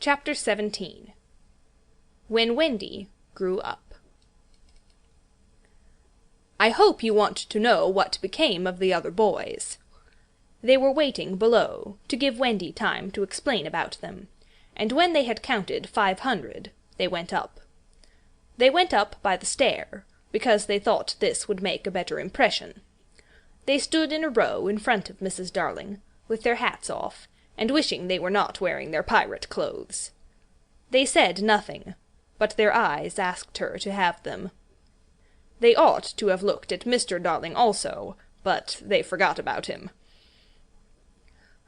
Chapter 17 When Wendy Grew Up. I hope you want to know what became of the other boys. They were waiting below to give Wendy time to explain about them, and when they had counted 500, they went up. They went up by the stair, because they thought this would make a better impression. They stood in a row in front of Mrs. Darling, with their hats off, and wishing they were not wearing their pirate clothes. They said nothing, but their eyes asked her to have them. They ought to have looked at Mr. Darling also, but they forgot about him.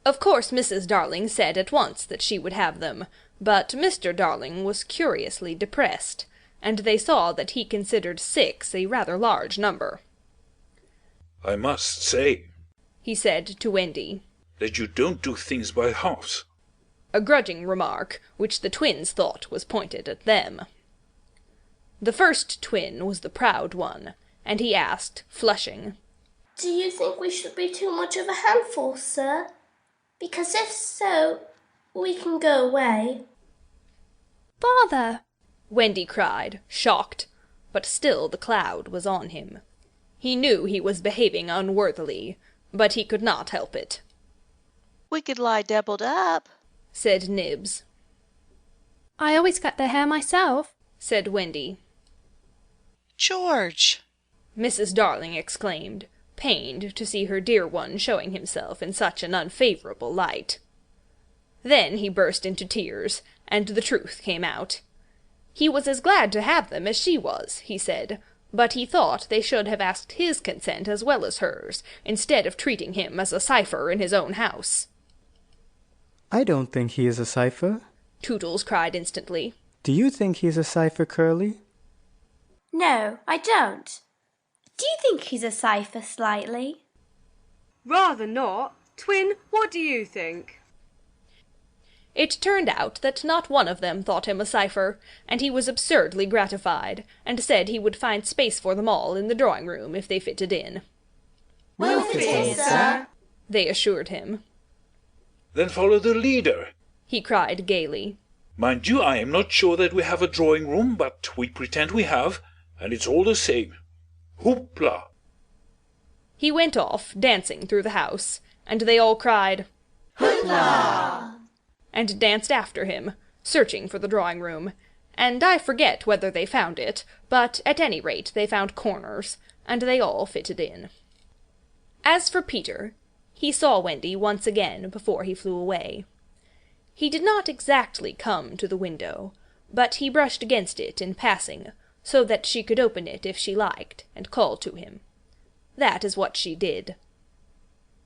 Of course Mrs. Darling said at once that she would have them, but Mr. Darling was curiously depressed, and they saw that he considered 6 a rather large number. "I must say," he said to Wendy, "that you don't do things by halves." A grudging remark which the twins thought was pointed at them. The first twin was the proud one, and he asked, flushing, "Do you think we should be too much of a handful, sir? Because if so, we can go away." "Father!" Wendy cried, shocked, but still the cloud was on him. He knew he was behaving unworthily, but he could not help it. "We could lie doubled up," said Nibs. "I always cut their hair myself," said Wendy. "George!" Mrs. Darling exclaimed, pained to see her dear one showing himself in such an unfavourable light. Then he burst into tears, and the truth came out. He was as glad to have them as she was, he said, but he thought they should have asked his consent as well as hers, instead of treating him as a cipher in his own house. "I don't think he is a cipher," Tootles cried instantly. "Do you think he's a cipher, Curly?" "No, I don't. Do you think he's a cipher, Slightly?" "Rather not. Twin, what do you think?" It turned out that not one of them thought him a cipher, and he was absurdly gratified, and said he would find space for them all in the drawing-room if they fitted in. "We'll fit in, sir," they assured him. "Then follow the leader," he cried gaily. "Mind you, I am not sure that we have a drawing-room, but we pretend we have, and it's all the same. Hoopla!" He went off, dancing through the house, and they all cried, "Hoopla!" and danced after him, searching for the drawing-room, and I forget whether they found it, but at any rate they found corners, and they all fitted in. As for Peter, he saw Wendy once again before he flew away. He did not exactly come to the window, but he brushed against it in passing, so that she could open it if she liked, and call to him. That is what she did.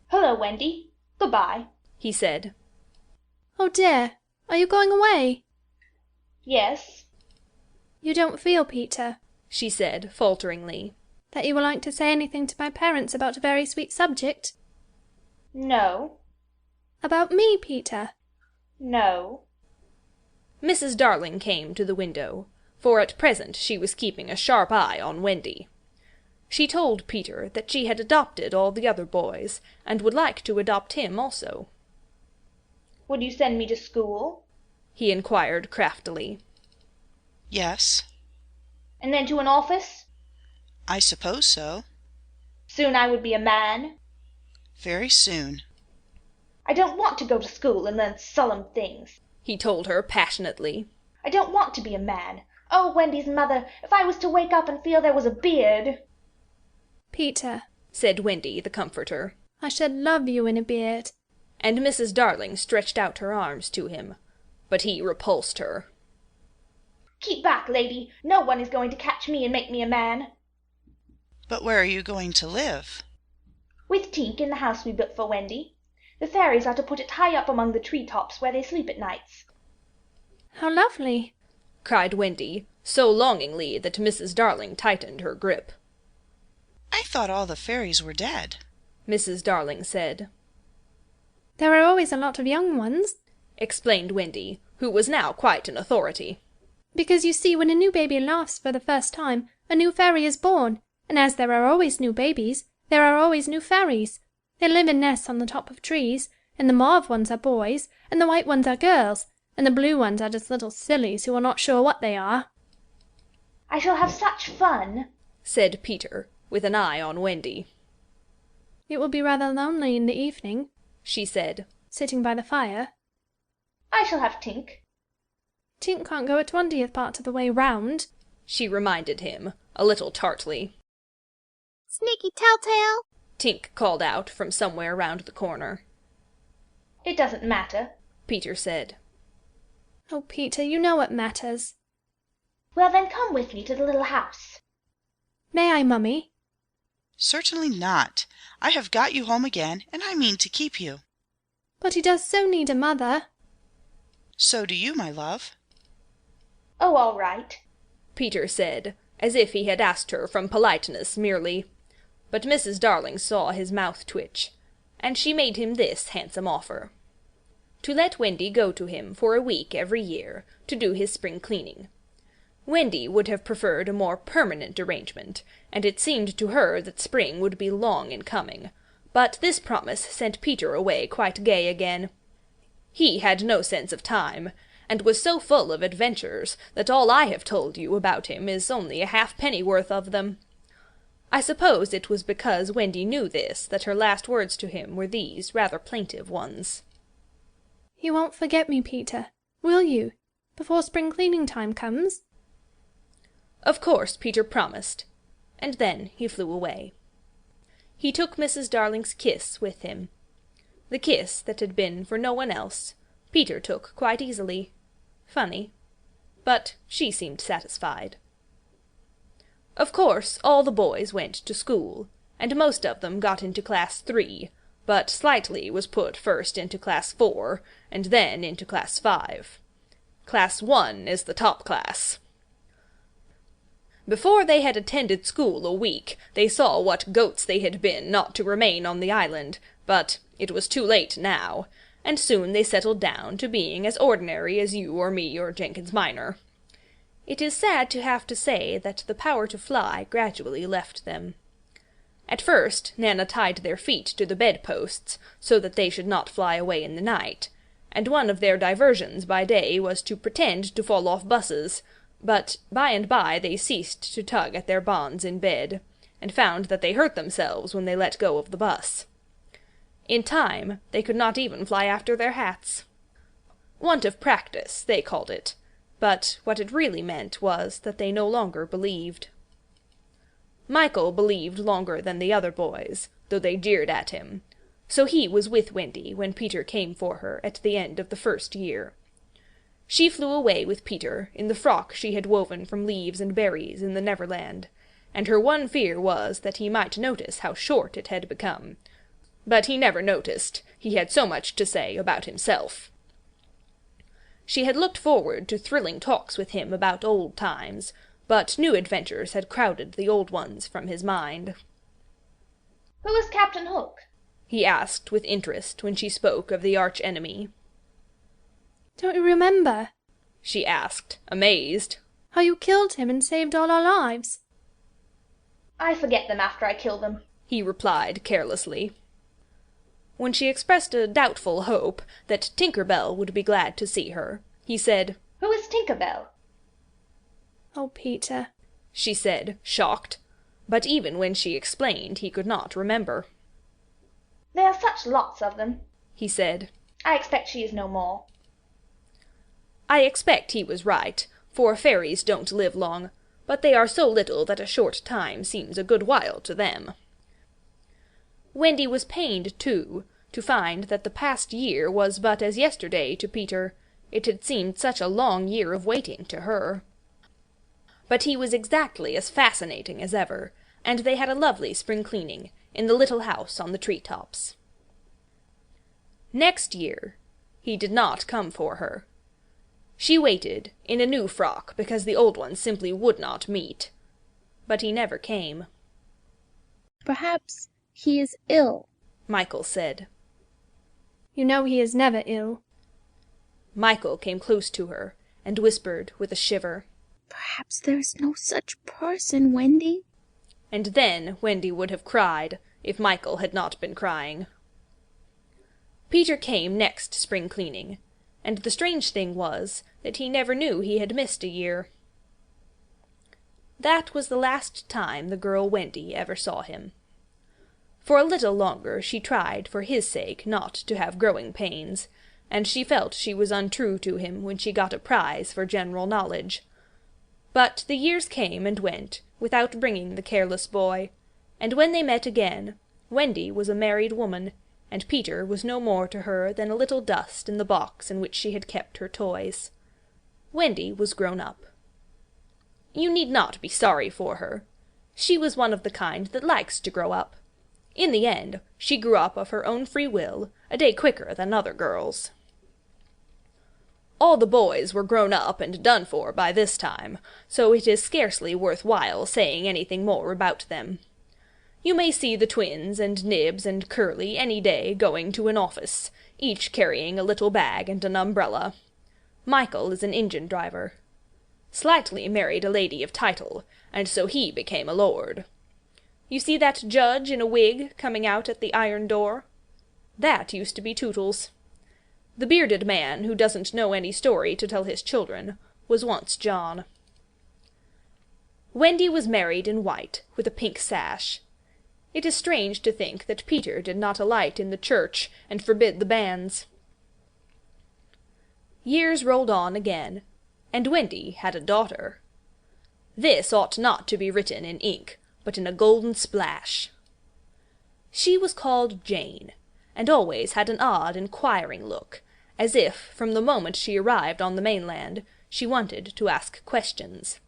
"Hello, Wendy. Goodbye," he said. "Oh dear, are you going away?" "Yes." "You don't feel, Peter," she said falteringly, "that you would like to say anything to my parents about a very sweet subject?" "No." "About me, Peter?" "No." Mrs. Darling came to the window, for at present she was keeping a sharp eye on Wendy. She told Peter that she had adopted all the other boys, and would like to adopt him also. "Would you send me to school?" he inquired craftily. "Yes." "And then to an office?" "I suppose so." "Soon I would be a man?" "Very soon." "I don't want to go to school and learn solemn things," he told her passionately. "I don't want to be a man. Oh, Wendy's mother, if I was to wake up and feel there was a beard!" "Peter," said Wendy the comforter, "I should love you in a beard." And Mrs. Darling stretched out her arms to him, but he repulsed her. "Keep back, lady. No one is going to catch me and make me a man." "But where are you going to live?" "With Tink in the house we built for Wendy. The fairies are to put it high up among the tree-tops where they sleep at nights." "How lovely!" cried Wendy, so longingly that Mrs. Darling tightened her grip. "I thought all the fairies were dead," Mrs. Darling said. "There are always a lot of young ones," explained Wendy, who was now quite an authority. "because you see when a new baby laughs for the first time, a new fairy is born, and as there are always new babies, there are always new fairies. They live in nests on the top of trees, and the mauve ones are boys, and the white ones are girls, and the blue ones are just little sillies who are not sure what they are. I shall have such fun, said Peter, with an eye on Wendy. It will be rather lonely in the evening, she said, sitting by the fire. I shall have Tink. Tink can't go a 20th part of the way round, she reminded him, a little tartly. Sneaky telltale, Tink called out from somewhere round the corner. It doesn't matter, Peter said. Oh, Peter, you know what matters. Well, then come with me to the little house. May I, Mummy? Certainly not. I have got you home again, and I mean to keep you. But he does so need a mother. So do you, my love. Oh, all right, Peter said, as if he had asked her from politeness merely. But Mrs. Darling saw his mouth twitch, and she made him this handsome offer: to let Wendy go to him for a week every year to do his spring cleaning. Wendy would have preferred a more permanent arrangement, and it seemed to her that spring would be long in coming, but this promise sent Peter away quite gay again. He had no sense of time, and was so full of adventures that all I have told you about him is only a halfpennyworth of them. I suppose it was because Wendy knew this that her last words to him were these rather plaintive ones. You won't forget me, Peter, will you, before spring cleaning time comes? Of course Peter promised, and then he flew away. He took Mrs. Darling's kiss with him. The kiss that had been for no one else, Peter took quite easily. Funny. But she seemed satisfied. Of course, all the boys went to school, and most of them got into Class 3, but Slightly was put first into Class 4, and then into Class 5. Class 1 is the top class. Before they had attended school a week, they saw what goats they had been not to remain on the island, but it was too late now, and soon they settled down to being as ordinary as you or me or Jenkins Minor. It is sad to have to say that the power to fly gradually left them. At first Nana tied their feet to the bedposts so that they should not fly away in the night, and one of their diversions by day was to pretend to fall off buses, but by and by they ceased to tug at their bonds in bed, and found that they hurt themselves when they let go of the bus. In time they could not even fly after their hats. Want of practice, they called it, but what it really meant was that they no longer believed. Michael believed longer than the other boys, though they jeered at him, so he was with Wendy when Peter came for her at the end of the first year. She flew away with Peter in the frock she had woven from leaves and berries in the Neverland, and her one fear was that he might notice how short it had become. But he never noticed, he had so much to say about himself. She had looked forward to thrilling talks with him about old times, but new adventures had crowded the old ones from his mind. Who is Captain Hook? He asked with interest when she spoke of the arch-enemy. Don't you remember? She asked, amazed. How you killed him and saved all our lives? I forget them after I kill them, he replied carelessly. When she expressed a doubtful hope that Tinker Bell would be glad to see her, he said, Who is Tinker Bell? Oh, Peter, she said, shocked, but even when she explained he could not remember. There are such lots of them, he said. I expect she is no more. I expect he was right, for fairies don't live long, but they are so little that a short time seems a good while to them. Wendy was pained, too, to find that the past year was but as yesterday to Peter. It had seemed such a long year of waiting to her. But he was exactly as fascinating as ever, and they had a lovely spring cleaning in the little house on the tree-tops. Next year he did not come for her. She waited in a new frock because the old one simply would not meet. But he never came. Perhaps he is ill, Michael said. You know he is never ill. Michael came close to her and whispered with a shiver. Perhaps there is no such person, Wendy. And then Wendy would have cried if Michael had not been crying. Peter came next spring cleaning, and the strange thing was that he never knew he had missed a year. That was the last time the girl Wendy ever saw him. For a little longer she tried, for his sake, not to have growing pains, and she felt she was untrue to him when she got a prize for general knowledge. But the years came and went, without bringing the careless boy, and when they met again, Wendy was a married woman, and Peter was no more to her than a little dust in the box in which she had kept her toys. Wendy was grown up. You need not be sorry for her. She was one of the kind that likes to grow up. In the end, she grew up of her own free will, a day quicker than other girls. All the boys were grown up and done for by this time, so it is scarcely worth while saying anything more about them. You may see the twins and Nibs and Curly any day going to an office, each carrying a little bag and an umbrella. Michael is an engine driver. Slightly married a lady of title, and so he became a lord. You see that judge in a wig coming out at the iron door? That used to be Tootles. The bearded man who doesn't know any story to tell his children was once John. Wendy was married in white, with a pink sash. It is strange to think that Peter did not alight in the church and forbid the banns. Years rolled on again, and Wendy had a daughter. This ought not to be written in ink, but in a golden splash. She was called Jane, and always had an odd, inquiring look, as if, from the moment she arrived on the mainland, she wanted to ask questions.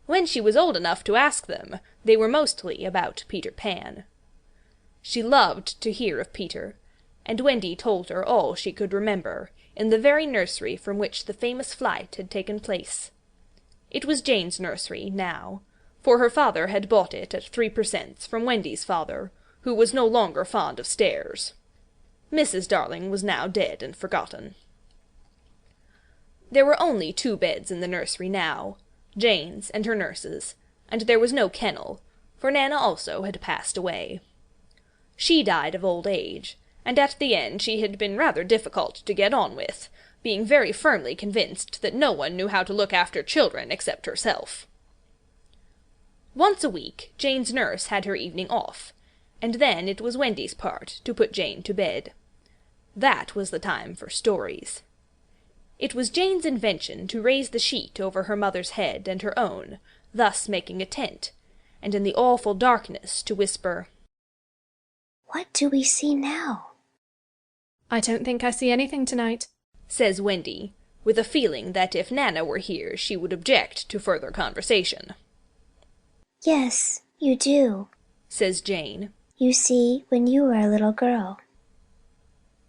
When she was old enough to ask them, they were mostly about Peter Pan. She loved to hear of Peter, and Wendy told her all she could remember, in the very nursery from which the famous flight had taken place. It was Jane's nursery, now, for her father had bought it at 3 per cents from Wendy's father, who was no longer fond of stairs. Mrs. Darling was now dead and forgotten. There were only 2 beds in the nursery now, Jane's and her nurse's, and there was no kennel, for Nana also had passed away. She died of old age, and at the end she had been rather difficult to get on with, being very firmly convinced that no one knew how to look after children except herself. Once a week Jane's nurse had her evening off, and then it was Wendy's part to put Jane to bed. That was the time for stories. It was Jane's invention to raise the sheet over her mother's head and her own, thus making a tent, and in the awful darkness to whisper, "What do we see now?" "I don't think I see anything tonight," says Wendy, with a feeling that if Nana were here she would object to further conversation. "Yes, you do," says Jane. "You see, when you were a little girl."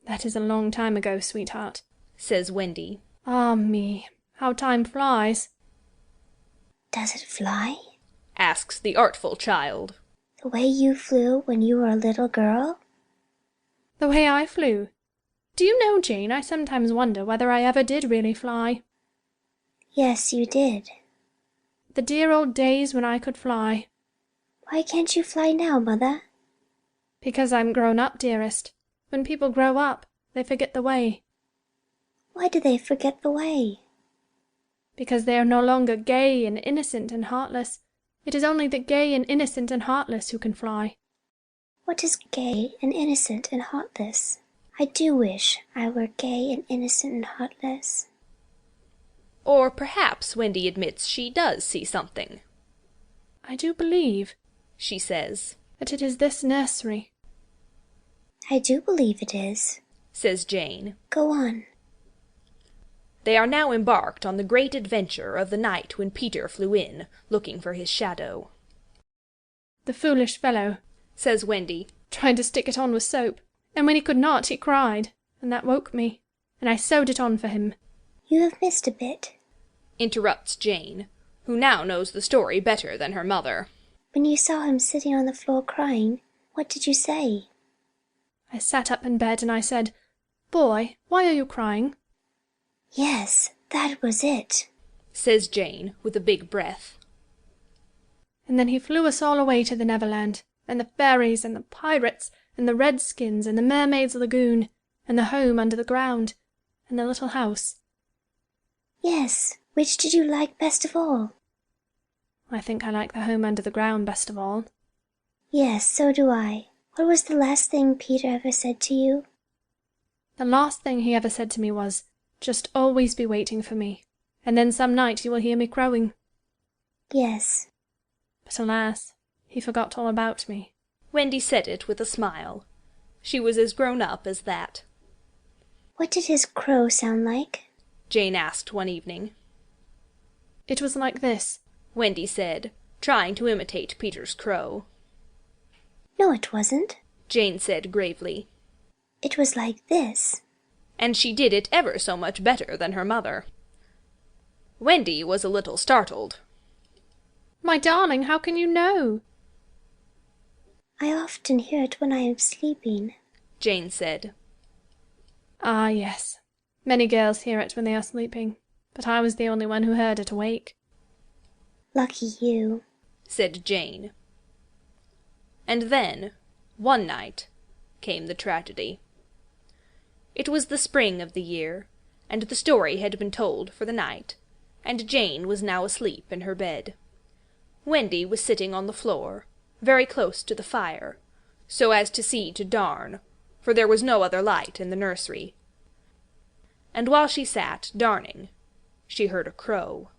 "That is a long time ago, sweetheart," says Wendy. "Ah me, how time flies." "Does it fly?" asks the artful child. "The way you flew when you were a little girl?" "The way I flew? Do you know, Jane, I sometimes wonder whether I ever did really fly." "Yes, you did." "The dear old days when I could fly." "Why can't you fly now, Mother?" "Because I'm grown up, dearest. When people grow up, they forget the way." "Why do they forget the way?" "Because they are no longer gay and innocent and heartless. It is only the gay and innocent and heartless who can fly." "What is gay and innocent and heartless? I do wish I were gay and innocent and heartless." Or perhaps Wendy admits she does see something. "I do believe," she says, "that it is this nursery." "I do believe it is," says Jane. "Go on." They are now embarked on the great adventure of the night when Peter flew in, looking for his shadow. "The foolish fellow," says Wendy, "tried to stick it on with soap, and when he could not, he cried, and that woke me, and I sewed it on for him." "You have missed a bit," interrupts Jane, who now knows the story better than her mother. "When you saw him sitting on the floor crying, what did you say?" "I sat up in bed and I said, 'Boy, why are you crying?'" "Yes, that was it," says Jane, with a big breath. "And then he flew us all away to the Neverland, and the fairies and the pirates and the redskins and the mermaid's lagoon and the home under the ground, and the little house. Yes, which did you like best of all? I think I like the home under the ground best of all. Yes, so do I. What was the last thing Peter ever said to you? The last thing he ever said to me was, "Just always be waiting for me, and then some night you will hear me crowing." Yes. But alas, he forgot all about me. Wendy said it with a smile. She was as grown up as that. What did his crow sound like? Jane asked one evening. It was like this, Wendy said, trying to imitate Peter's crow. No, it wasn't. Jane said gravely. It was like this. And she did it ever so much better than her mother. Wendy was a little startled. My darling, how can you know? I often hear it when I am sleeping, Jane said. Ah, yes. Many girls hear it when they are sleeping, but I was the only one who heard it awake. Lucky you, said Jane. And then, one night, came the tragedy. It was the spring of the year, and the story had been told for the night, and Jane was now asleep in her bed. Wendy was sitting on the floor, very close to the fire, so as to see to darn, for there was no other light in the nursery. And while she sat darning, she heard a crow.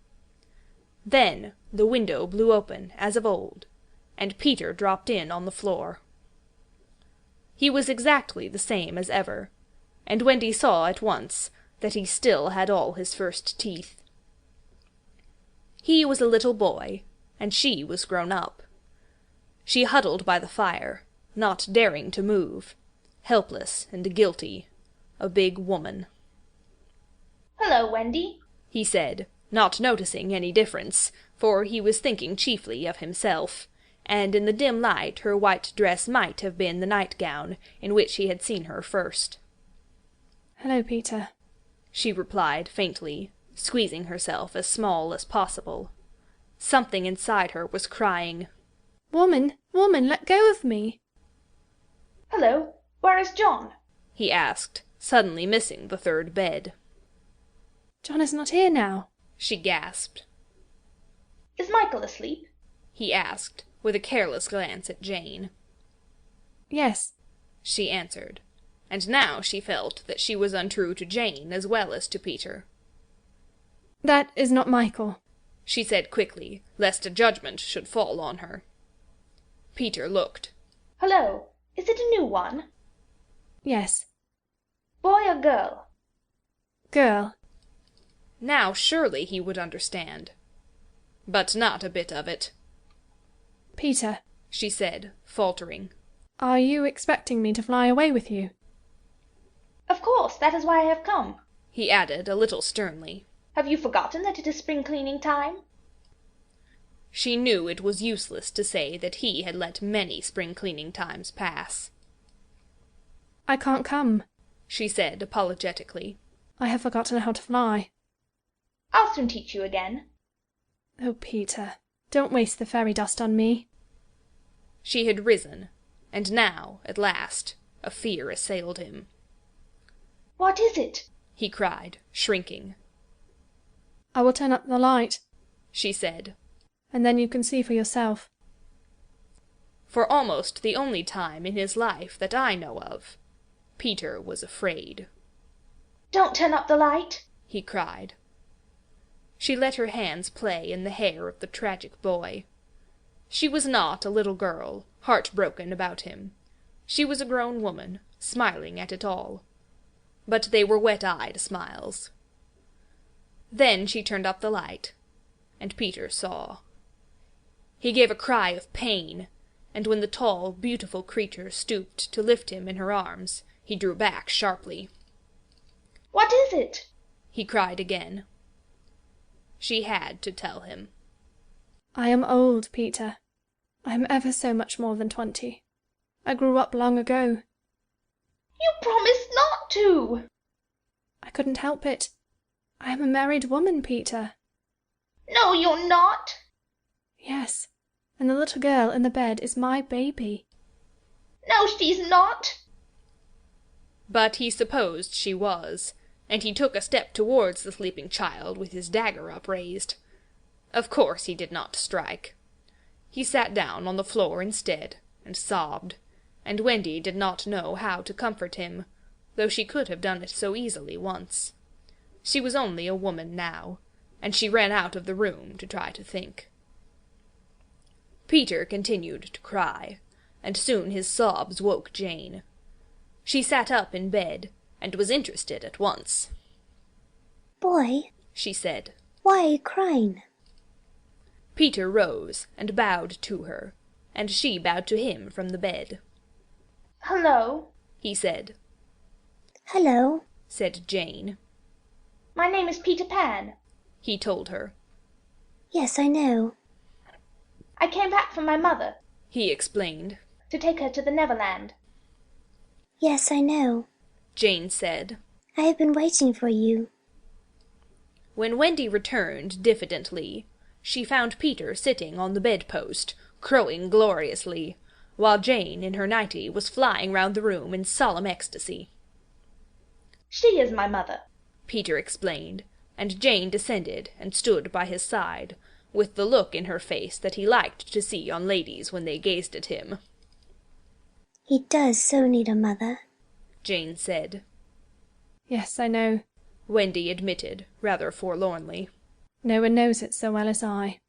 Then the window blew open as of old, and Peter dropped in on the floor. He was exactly the same as ever, and Wendy saw at once that he still had all his first teeth. He was a little boy, and she was grown up. She huddled by the fire, not daring to move, helpless and guilty, a big woman. "Hello, Wendy," he said, not noticing any difference, for he was thinking chiefly of himself, and in the dim light her white dress might have been the nightgown in which he had seen her first. "Hello, Peter," she replied faintly, squeezing herself as small as possible. Something inside her was crying, Woman, woman, let go of me!" "Hello, where is John?" he asked, suddenly missing the third bed. "John is not here now," she gasped. "Is Michael asleep?" he asked, with a careless glance at Jane. "Yes," she answered, and now she felt that she was untrue to Jane as well as to Peter. "That is not Michael," she said quickly, lest a judgment should fall on her. Peter looked. "Hello, is it a new one?" "Yes." "Boy or girl?" "Girl." Now surely he would understand. But not a bit of it. "Peter," she said, faltering. "are you expecting me to fly away with you?" "Of course, that is why I have come," he added a little sternly. "Have you forgotten that it is spring cleaning time?" She knew it was useless to say that he had let many spring cleaning times pass. "I can't come," she said apologetically. "I have forgotten how to fly." "I'll soon teach you again." "Oh, Peter, don't waste the fairy dust on me." She had risen, and now, at last, a fear assailed him. "What is it?" he cried, shrinking. "I will turn up the light," she said, "and then you can see for yourself." For almost the only time in his life that I know of, Peter was afraid. "Don't turn up the light," he cried. She let her hands play in the hair of the tragic boy. She was not a little girl, heartbroken about him. She was a grown woman, smiling at it all. But they were wet-eyed smiles. Then she turned up the light, and Peter saw. He gave a cry of pain, and when the tall, beautiful creature stooped to lift him in her arms, he drew back sharply. "What is it?" he cried again. She had to tell him. "I am old, Peter. I am ever so much more than 20. I grew up long ago." "You promised not to." "I couldn't help it. I am a married woman, Peter." "No, you're not." "Yes, and the little girl in the bed is my baby." "No, she's not." But he supposed she was, and he took a step towards the sleeping child with his dagger upraised. Of course he did not strike. He sat down on the floor instead, and sobbed, and Wendy did not know how to comfort him, though she could have done it so easily once. She was only a woman now, and she ran out of the room to try to think. Peter continued to cry, and soon his sobs woke Jane. She sat up in bed, and was interested at once. "Boy," she said, "why are you crying?" Peter rose and bowed to her, and she bowed to him from the bed. Hello, he said. "Hello," said Jane. my name is Peter Pan. He told her. "Yes, I know." I came back from my mother, he explained, to take her to the Neverland. "Yes, I know," Jane said. "I have been waiting for you." When Wendy returned diffidently, she found Peter sitting on the bedpost, crowing gloriously, while Jane in her nightie was flying round the room in solemn ecstasy. She is my mother, Peter explained, and Jane descended and stood by his side, with the look in her face that he liked to see on ladies when they gazed at him. "He does so need a mother," Jane said. Yes, I know, Wendy admitted, rather forlornly. No one knows it so well as I.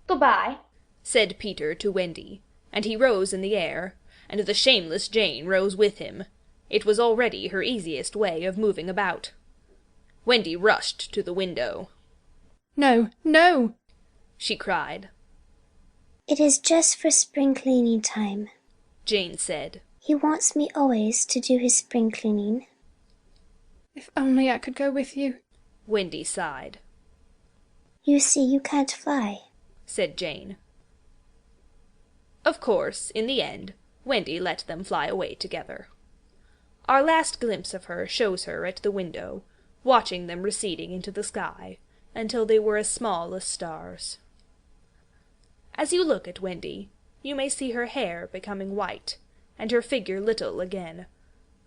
Goodbye, said Peter to Wendy, and he rose in the air, and the shameless Jane rose with him. It was already her easiest way of moving about. Wendy rushed to the window. No, no! she cried. "It is just for spring cleaning time," Jane said. "He wants me always to do his spring cleaning." If only I could go with you, Wendy sighed. "You see, you can't fly," said Jane. Of course, in the end, Wendy let them fly away together. Our last glimpse of her shows her at the window, watching them receding into the sky, until they were as small as stars. As you look at Wendy, you may see her hair becoming white, and her figure little again,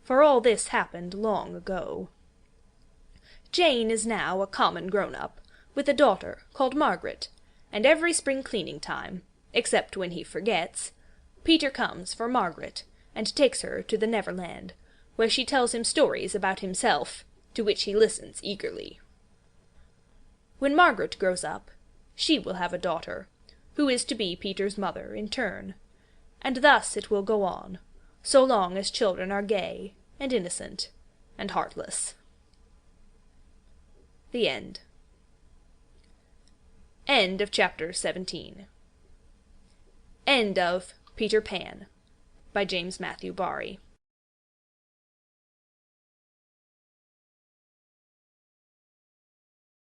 for all this happened long ago. Jane is now a common grown-up, with a daughter called Margaret, and every spring cleaning time, except when he forgets, Peter comes for Margaret, and takes her to the Neverland, where she tells him stories about himself, to which he listens eagerly. When Margaret grows up, she will have a daughter, who is to be Peter's mother in turn, and thus it will go on, so long as children are gay, and innocent, and heartless. The end. End of chapter 17. End of Peter Pan by James Matthew Barrie.